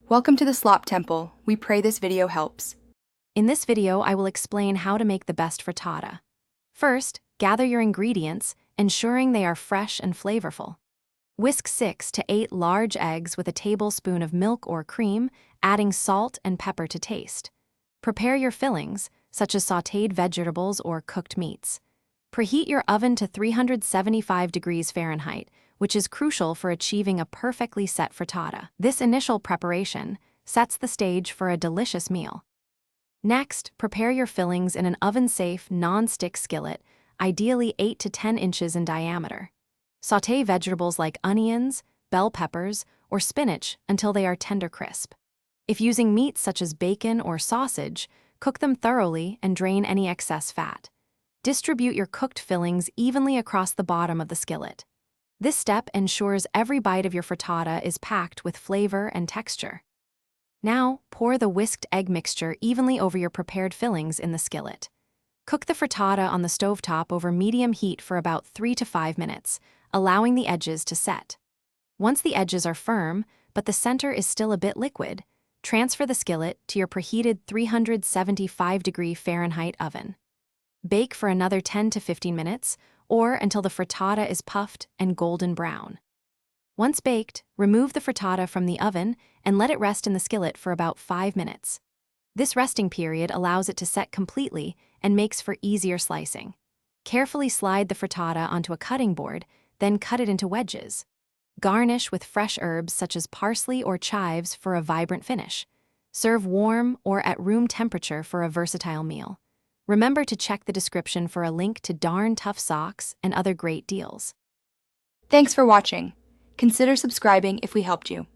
Welcome to the Slop Temple. We pray this video helps. In this video, I will explain how to make the best frittata. First, gather your ingredients, ensuring they are fresh and flavorful. Whisk 6 to 8 large eggs with a tablespoon of milk or cream, adding salt and pepper to taste. Prepare your fillings, such as sautéed vegetables or cooked meats. Preheat your oven to 375 degrees Fahrenheit, which is crucial for achieving a perfectly set frittata. This initial preparation sets the stage for a delicious meal. Next, prepare your fillings in an oven-safe, non-stick skillet, ideally 8 to 10 inches in diameter. Sauté vegetables like onions, bell peppers, or spinach until they are tender crisp. If using meats such as bacon or sausage, cook them thoroughly and drain any excess fat. Distribute your cooked fillings evenly across the bottom of the skillet. This step ensures every bite of your frittata is packed with flavor and texture. Now, pour the whisked egg mixture evenly over your prepared fillings in the skillet. Cook the frittata on the stovetop over medium heat for about 3 to 5 minutes, allowing the edges to set. Once the edges are firm, but the center is still a bit liquid, transfer the skillet to your preheated 375 degree Fahrenheit oven. Bake for another 10 to 15 minutes, or until the frittata is puffed and golden brown. Once baked, remove the frittata from the oven and let it rest in the skillet for about 5 minutes. This resting period allows it to set completely and makes for easier slicing. Carefully slide the frittata onto a cutting board, then cut it into wedges. Garnish with fresh herbs such as parsley or chives for a vibrant finish. Serve warm or at room temperature for a versatile meal. Remember to check the description for a link to Darn Tough socks and other great deals. Thanks for watching. Consider subscribing if we helped you.